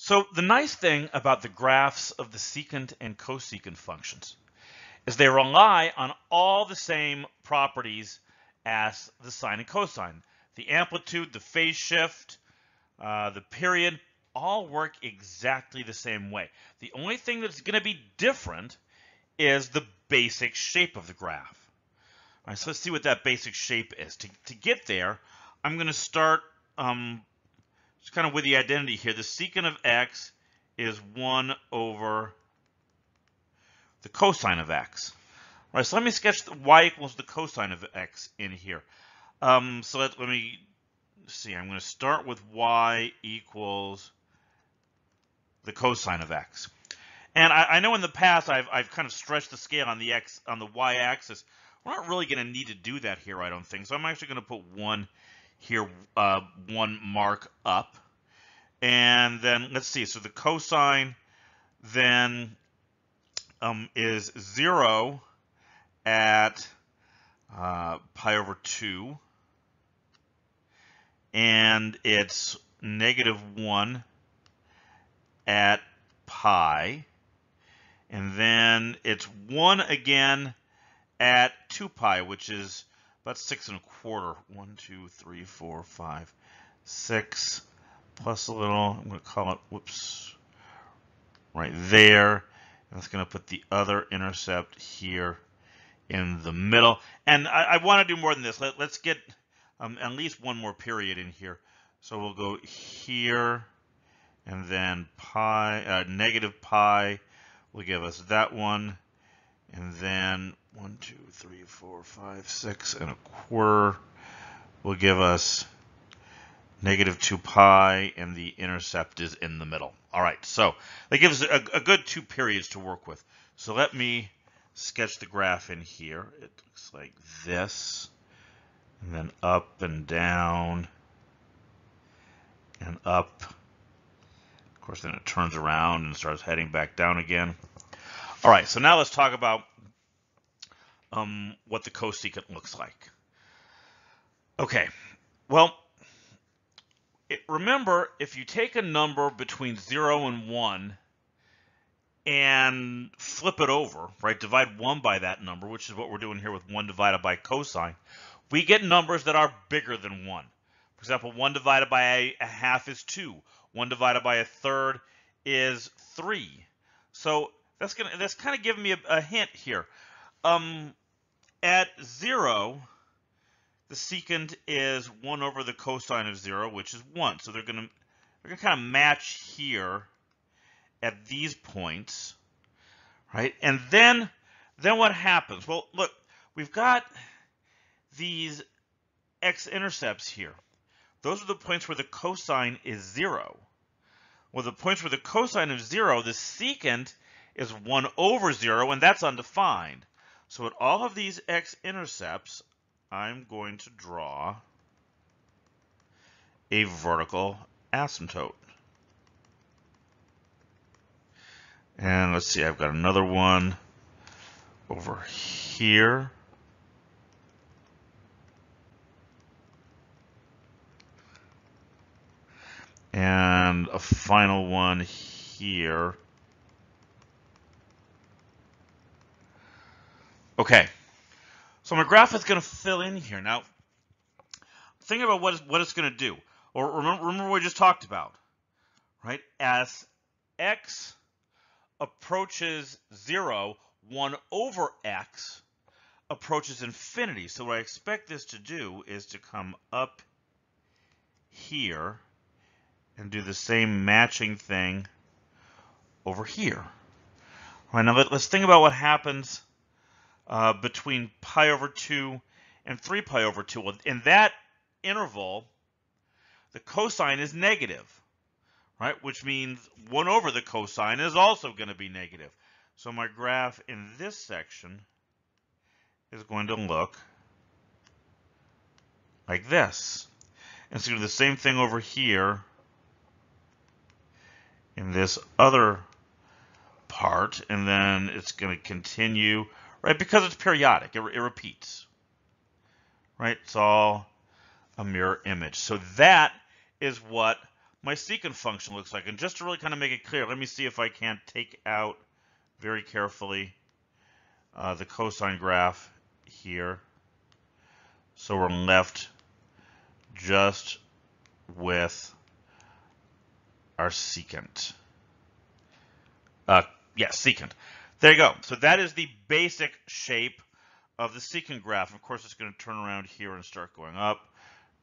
So the nice thing about the graphs of the secant and cosecant functions is they rely on all the same properties as the sine and cosine. The amplitude, the phase shift, the period, all work exactly the same way. The only thing that's going to be different is the basic shape of the graph. All right, so let's see what that basic shape is. To get there, I'm going to start just kind of with the identity here. The secant of x is 1 over the cosine of x. All right, so let me sketch the y equals the cosine of x in here. So let me see. I'm going to start with y equals the cosine of x. And I know in the past I've kind of stretched the scale on the y-axis. We're not really going to need to do that here, I don't think. So I'm actually going to put 1 here, 1 mark up. And then let's see. So the cosine then is 0 at pi over 2. And it's -1 at pi. And then it's 1 again at 2 pi, which is about 6 1/4. 1, 2, 3, 4, 5, 6 plus a little. I'm going to call it, whoops, right there. And it's going to put the other intercept here in the middle. And I want to do more than this. Let's get at least one more period in here. So we'll go here, and then pi, negative pi will give us that one. And then 1, 2, 3, 4, 5, 6 1/4 will give us -2 pi, and the intercept is in the middle. All right, so that gives us a good 2 periods to work with. So let me sketch the graph in here. It looks like this, and then up and down, and up. Of course, then it turns around and starts heading back down again. All right, so now let's talk about what the cosecant looks like. Okay, well, remember, if you take a number between 0 and 1 and flip it over, right, divide 1 by that number, which is what we're doing here with 1 divided by cosine, we get numbers that are bigger than 1. For example, 1 divided by a half is 2. 1 divided by a third is 3. So that's kind of giving me a hint here. At 0, the secant is 1 over the cosine of 0, which is 1. So they're going to kind of match here at these points, right? And then what happens? Well, look, we've got these x-intercepts here. Those are the points where the cosine is 0. Well, the points where the cosine is 0, the secant is 1 over 0, and that's undefined. So at all of these x-intercepts, I'm going to draw a vertical asymptote. And let's see, I've got another one over here. And a final one here. Okay, so my graph is going to fill in here. Now, think about what it's going to do. Or remember what we just talked about, right? As x approaches 0, 1 over x approaches infinity. So what I expect this to do is to come up here and do the same matching thing over here. All right, now let's think about what happens between pi over 2 and 3 pi over 2. Well, in that interval, the cosine is negative, right? Which means 1 over the cosine is also going to be negative. So my graph in this section is going to look like this. And so do the same thing over here in this other part, and then it's going to continue, right? Because it's periodic, it repeats, right? It's all a mirror image. So that is what my secant function looks like. And just to really kind of make it clear, let me see if I can't take out very carefully the cosine graph here. So we're left just with our secant. Secant. There you go. So that is the basic shape of the secant graph. Of course, it's going to turn around here and start going up.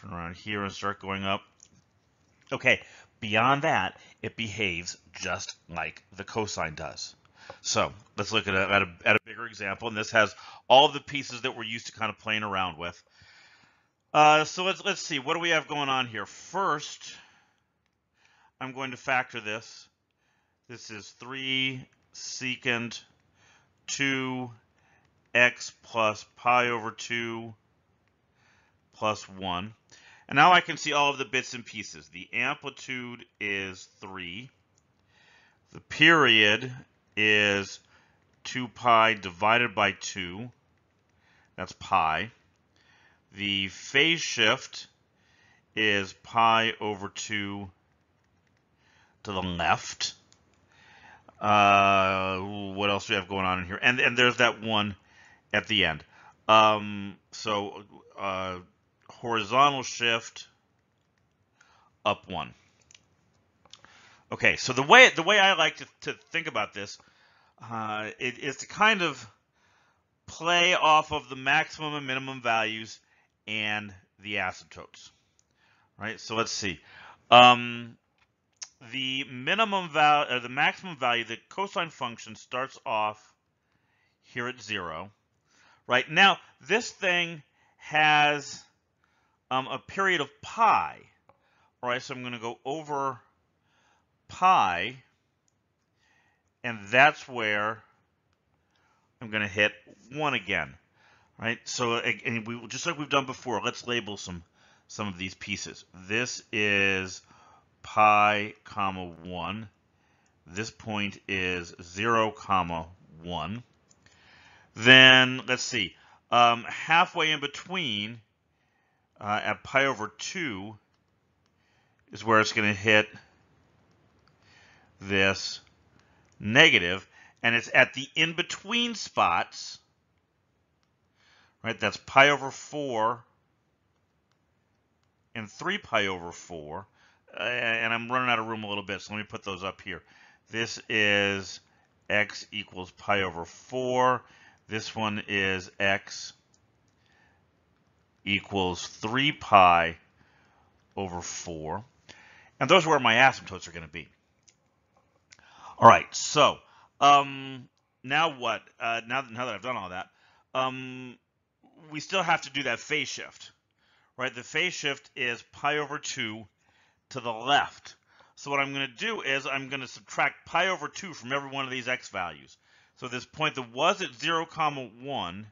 Turn around here and start going up. Okay, beyond that, it behaves just like the cosine does. So let's look at a bigger example. And this has all of the pieces that we're used to kind of playing around with. So let's see. What do we have going on here? First, I'm going to factor this. This is 3 secant 2x plus pi over 2 plus 1. And now I can see all of the bits and pieces. The amplitude is 3. The period is 2 pi divided by 2. That's pi. The phase shift is pi over 2 to the left. What else do we have going on in here? And there's that 1 at the end. Horizontal shift up 1. Okay, so the way I like to think about this is to kind of play off of the maximum and minimum values and the asymptotes. Right? So let's see. The minimum value, or the maximum value, the cosine function starts off here at 0. Right? Now, this thing has a period of pi. All right, so I'm going to go over pi, and that's where I'm going to hit 1 again. Right? So, and we just like we've done before, let's label some of these pieces. This is pi, comma 1. This point is 0, comma 1. Then, let's see, halfway in between, at pi over 2, is where it's going to hit this negative, and it's at the in-between spots, right? That's pi over 4 and 3 pi over 4. And I'm running out of room a little bit, so let me put those up here. This is x equals pi over 4. This one is x equals 3 pi over 4. And those are where my asymptotes are going to be. All right, so now what? Now that I've done all that, we still have to do that phase shift. Right? The phase shift is pi over 2 to the left. So what I'm going to do is I'm going to subtract pi over 2 from every one of these x values. So this point that was at 0, comma 1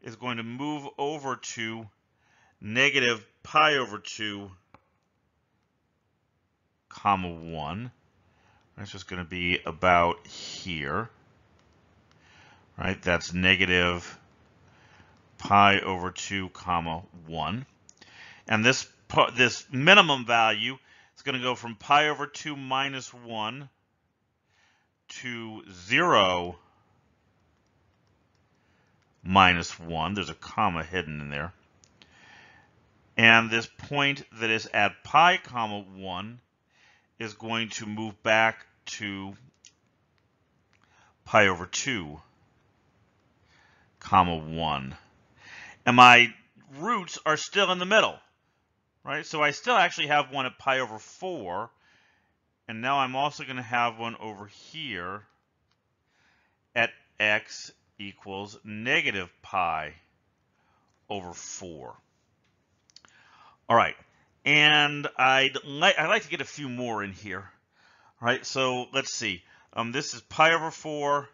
is going to move over to negative pi over 2, comma 1. That's just going to be about here. Right? That's negative pi over 2, comma 1. And this minimum value is going to go from pi over 2 minus 1 to 0 minus 1. There's a comma hidden in there. And this point that is at pi, comma 1 is going to move back to pi over 2, comma 1. And my roots are still in the middle. Right? So I still actually have one at pi over 4. And now I'm also going to have one over here at x equals negative pi over 4. All right. And I'd like to get a few more in here. All right. So let's see. This is pi over 4.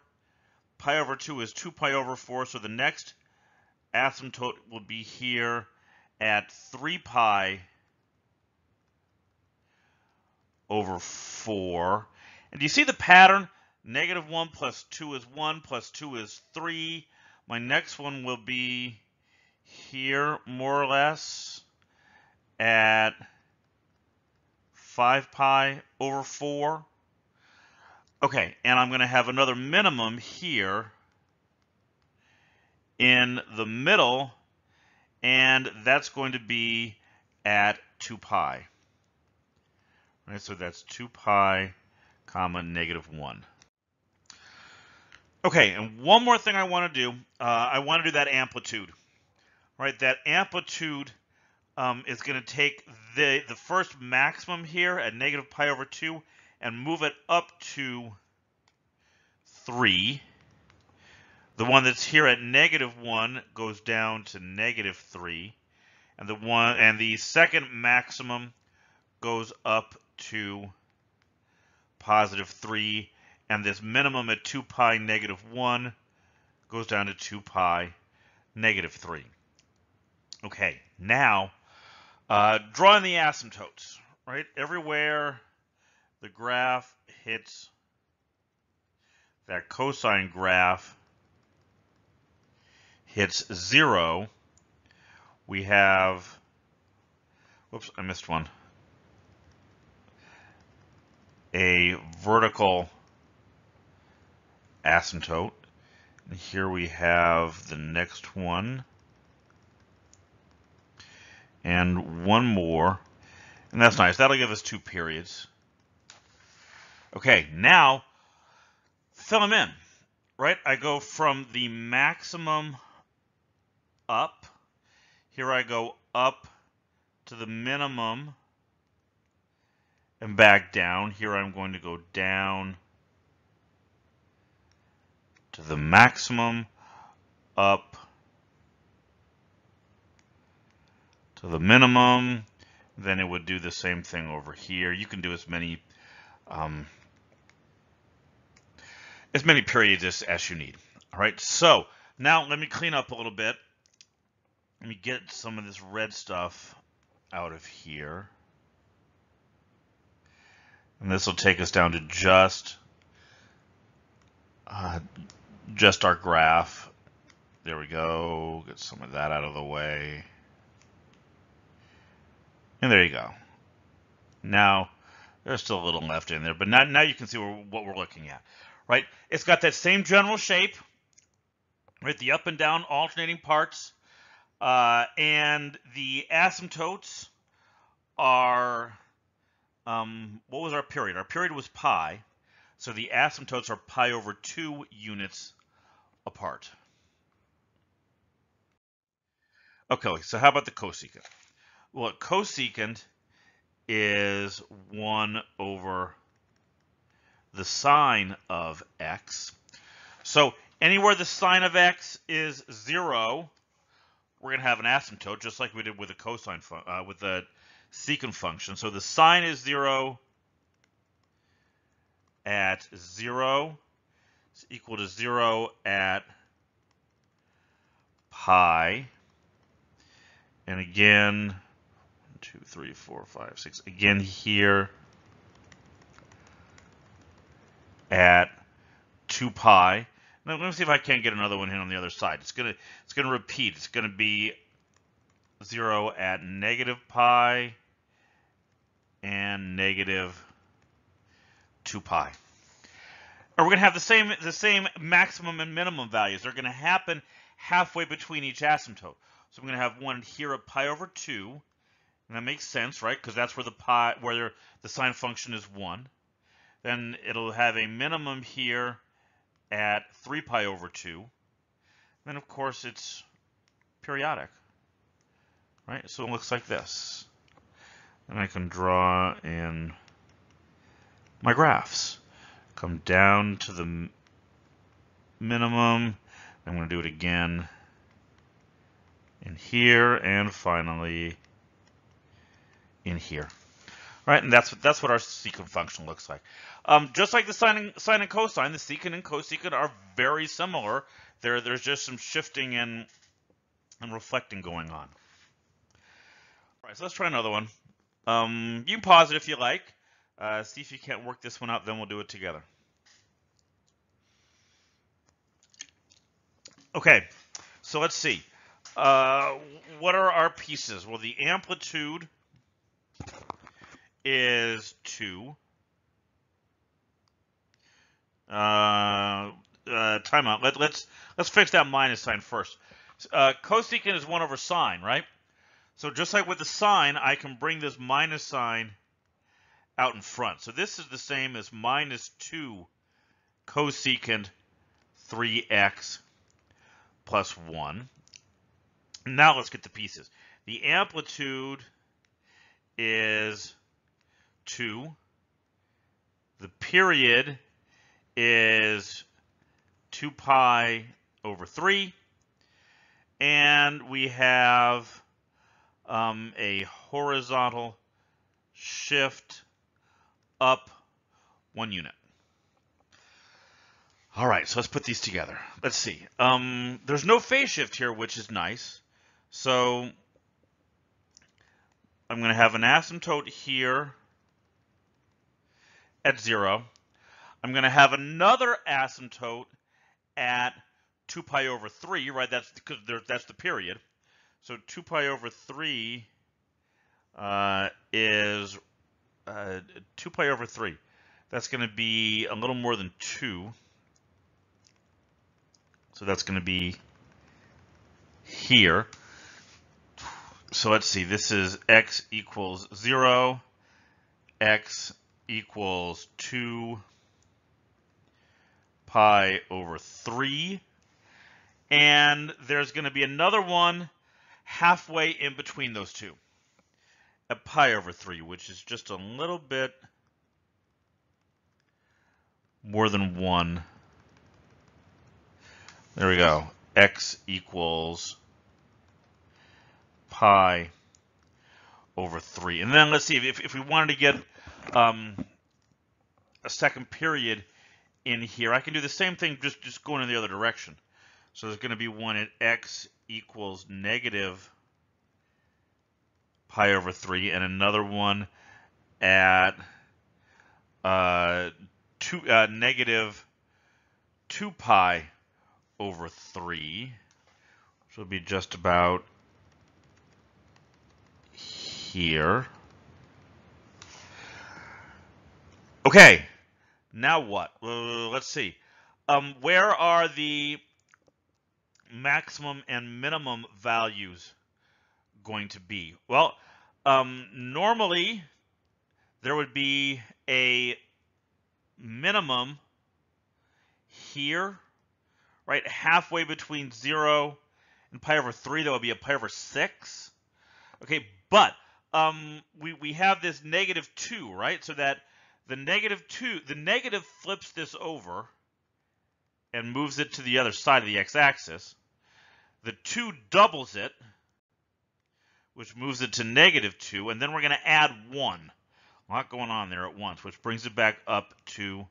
Pi over 2 is 2 pi over 4. So the next asymptote will be here at 3 pi over 4. And do you see the pattern? Negative 1 plus 2 is 1 plus 2 is 3. My next one will be here, more or less, at 5 pi over 4. Okay, and I'm going to have another minimum here in the middle, and that's going to be at 2 pi. Right, so that's 2 pi comma negative 1. Okay, and one more thing I want to do. I want to do that amplitude. Right, that amplitude is going to take the first maximum here at negative pi over 2 and move it up to 3. The one that's here at negative 1 goes down to negative 3. And the second maximum goes up to positive 3. And this minimum at 2 pi negative 1 goes down to 2 pi negative 3. Okay, now drawing the asymptotes, right? Everywhere the graph hits that cosine graph hits 0, we have, whoops, I missed one, a vertical asymptote. And here we have the next one. And one more. And that's nice. That'll give us 2 periods. Okay, now fill them in. Right? I go from the maximum up. Here I go up to the minimum and back down. Here I'm going to go down to the maximum, up to the minimum. Then it would do the same thing over here. You can do as many periods as you need. All right, so now let me clean up a little bit. Let me get some of this red stuff out of here. And this will take us down to just our graph. There we go. Get some of that out of the way. And there you go. Now, there's still a little left in there, but now you can see what we're looking at, right? It's got that same general shape, right? The up and down alternating parts, and the asymptotes are, what was our period? Our period was pi, so the asymptotes are pi over 2 units apart. Okay, so how about the cosecant? Well, cosecant is 1 over the sine of x. So anywhere the sine of x is 0, we're going to have an asymptote, just like we did with the cosine with the secant function. So the sine is 0 at 0 is equal to 0 at pi. And again, 2, 3, 4, 5, 6. Again here at 2 pi. Now let me see if I can't get another one in on the other side. It's gonna repeat. It's gonna be 0 at negative pi and negative 2 pi. And we're gonna have the same maximum and minimum values. They're gonna happen halfway between each asymptote. So I'm gonna have one here at pi over 2. And that makes sense, right? Because that's where the sine function is 1. Then it'll have a minimum here at 3 pi over 2. Then, of course, it's periodic, right? So it looks like this. And I can draw in my graphs. Come down to the minimum. I'm going to do it again in here, and finally in here. Right, and that's what our secant function looks like. Just like the sine and cosine, the secant and cosecant are very similar. There's just some shifting and reflecting going on. All right, so let's try another one. You can pause it if you like. See if you can't work this one out, then we'll do it together. Okay, so let's see. What are our pieces? Well, the amplitude is 2. Time out. Let's fix that minus sign first. Cosecant is 1 over sine, right? So just like with the sine, I can bring this minus sign out in front. So this is the same as minus 2 cosecant 3x plus 1. Now let's get the pieces. The amplitude is 2. The period is 2 pi over 3. And we have a horizontal shift up 1 unit. All right, so let's put these together. Let's see. There's no phase shift here, which is nice. So I'm going to have an asymptote here at 0. I'm going to have another asymptote at 2 pi over 3, right? That's because that's the period. So 2 pi over 3 is 2 pi over 3. That's going to be a little more than 2. So that's going to be here. So let's see. This is x equals 0. X equals 2 pi over 3. And there's going to be another one halfway in between those two at pi over 3, which is just a little bit more than 1. There we go. X equals pi over 3. And then let's see, if we wanted to get a second period in here, I can do the same thing, just going in the other direction. So there's going to be one at x equals negative pi over 3, and another one at negative 2 pi over 3, which will be just about here. Okay, now what? Let's see. Where are the maximum and minimum values going to be? Well, normally there would be a minimum here, right? Halfway between 0 and pi over 3, that would be a pi over 6. Okay, but we have this negative 2, right? So that the negative flips this over and moves it to the other side of the x-axis. The 2 doubles it, which moves it to negative 2, and then we're going to add 1. A lot going on there at once, which brings it back up to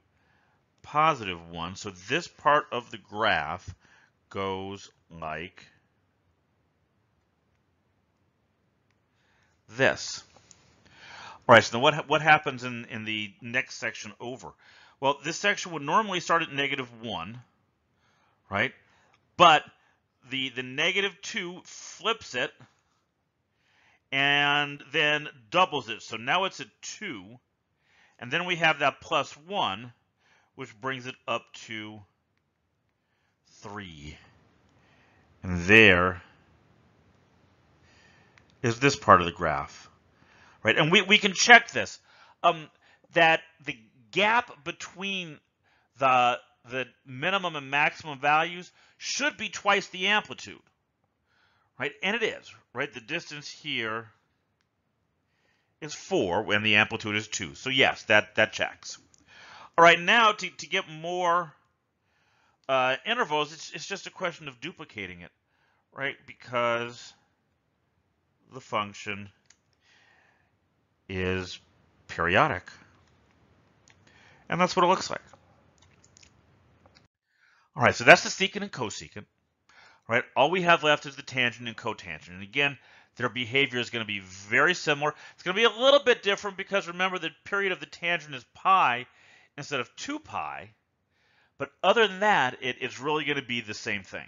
positive 1. So this part of the graph goes like this. All right, so then what happens in the next section over? Well, this section would normally start at negative 1, right? But the negative 2 flips it and then doubles it. So now it's at 2. And then we have that plus 1, which brings it up to 3. And there is this part of the graph, right? And we can check this, that the gap between the minimum and maximum values should be twice the amplitude, right? And it is, right? The distance here is 4 and the amplitude is 2. So yes, that checks. All right, now to get more intervals, it's just a question of duplicating it, right? Because the function is periodic. And that's what it looks like. All right, so that's the secant and cosecant. Right? All we have left is the tangent and cotangent. And again, their behavior is going to be very similar. It's going to be a little bit different because remember the period of the tangent is pi instead of 2 pi. But other than that, it's really going to be the same thing.